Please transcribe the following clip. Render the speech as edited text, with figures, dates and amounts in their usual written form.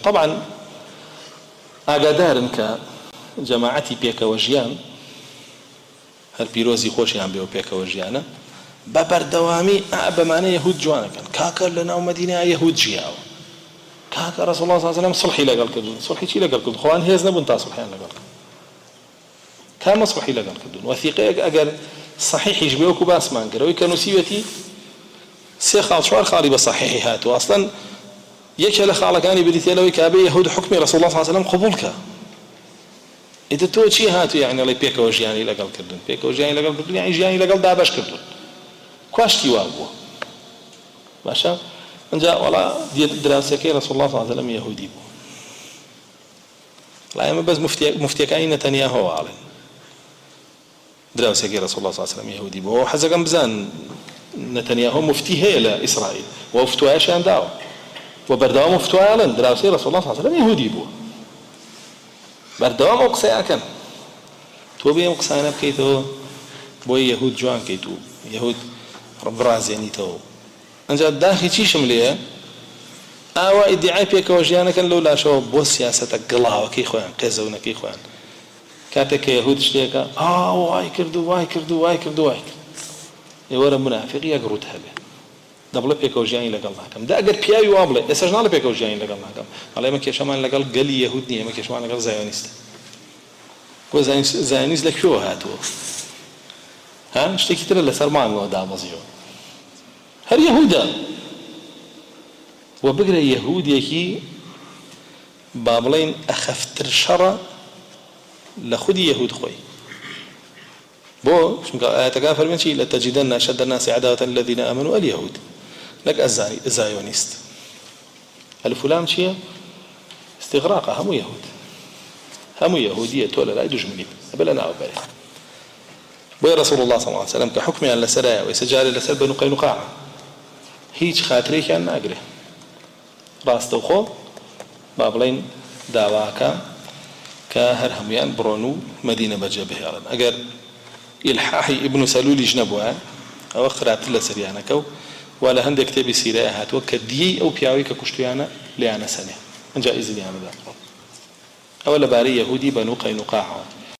طبعا ئاگادارن کە جەماعەتی پێکەوە ژیان هەر پیرۆزی خۆشیان بێ و پێکەوە ژیانە بە بەردەوامی بەمانە یەهود جوانەکەن کاکە لە ناو مەدینە یەهود ژیاوە کاکە ڕەسوڵ الله صلی الله علیه و سلم صلحی لەگەڵ کردوون صلحی چی لەگەڵ کردوون خۆیان هێز نەبوون تا صلحیان لەگەڵ کامە صلحی لەگەڵ کردوون وەثیقەیەک ئەگەر صحیحیش بێ وەکو باسمان کردەوەی کە نووسیوەتی سێ خاڵ چوار خاڵی بە صحیحی هاتووە ئەسڵەن یەکێ لە خاڵەکانی بریتێنەوەی کە ئەبێ یەهود حکمی ڕەسوڵ الله صلی الله علیه و سلم قبول کە ئیتر تۆ چی هاتووە یعنی ئەڵێ پێکەوە ژیانی لەگەڵ کردوون پێکەوە ژیانی لەگەڵ کردوون یعنی ژیانی لەگەڵ دابەش کردوون کواشتی وا بووە باشە ئەنجا وەڵا دراوسەکەی ڕەسوڵ الله صلی الله علیه و سلم یەهودی بوو وڵا ئێمە بەس موفتیەکانی نەتەنیاهۆ ئاڵێن دراوسەکەی ڕەسوڵ الله صلی الله علیه و سلم یەهودی بوو حەزەکەم بزان نەتەنیاهۆ مفتی هەیە لە ئیسرائیل و فتوایەشیان داوە و بەردەوام فتوایەڵێن دراوسەی ڕەسوڵ الله صلی الله علیه و سلم یەهودی بوو بەردەوام ئەو قسەیەکەن تۆ بێ ئەم قسانە بکەیتەوە بۆی یەهود جوان کەیت و یەهود ڕازێنیتەوە ئەنجا داخی چیشم لێیە ئاوا ئیدعای پێکەوە ژیانەکەن لەو لاشەوە بۆ سیاسەتە گڵاوەکەی خۆیان قێزەونەکەی خۆیان کاتێک کە یەهود شتێکە وای کردو وای کردو وای کردو وای کرد ئێوەرە منافقی یەک ڕوت هەبێ دەبڵێ پێکەوە ژیانی لەگەڵ ناکەم دا ئەگەر پیاوی وا بڵێ ئێستاش ناڵێ پێکەوە ژیانی لەگەڵ ناکەم ئەڵێ ئێمە کێشەمان لەگەڵ گەلی یەهود نییە ئێمە کێشەمان لەگەڵ زایۆنیستە بۆ زایۆنیست لەکوێوە هاتووە ها شتێکی ترە لەسەر مانگەوە دابەزیەوە هەر یەهودە و بگرە یەهودێکی با بڵێن ئەخەفتر شەڕە لە خودی یەهود خۆی بۆ چونکە ئاەتەکان فەرمێن چی لەتەجیدەن ئەشەدە الناس عەداوەةً للذین آمنوا اليهود لەک زایۆنیست الفلام چییە استغراقە هەموو یەهود هەموو یەهودیە تۆ لە لای دوژمنی بە لە ناوبەرێ بۆی ڕەسوڵ الله صلی الله علیه و سلم کە حکمیان لەسەرایە و ئێستا جارێ لەسەر بەنو قەینوقاع هیچ خاترێکیان ناگرێ ڕاستەوخۆ با بڵێن داواکە کە هەر هەمویان بڕۆن و مەدینە بەجێ بهێڵن ئەگەر ئیلحاحی ئیبن سەلولیش نەبووە ئەوە خراتر لە سەریانەکە و وا لە هەندێک کتێبی سیرەیە هاتووە کە دیەی ئەو پیاوەی کە کوشتیانە لیانە سەنێ ئەنجا ئیزنیانەدا ئەوە لەبارەی یەهودی بەنو قەینوقاعەوە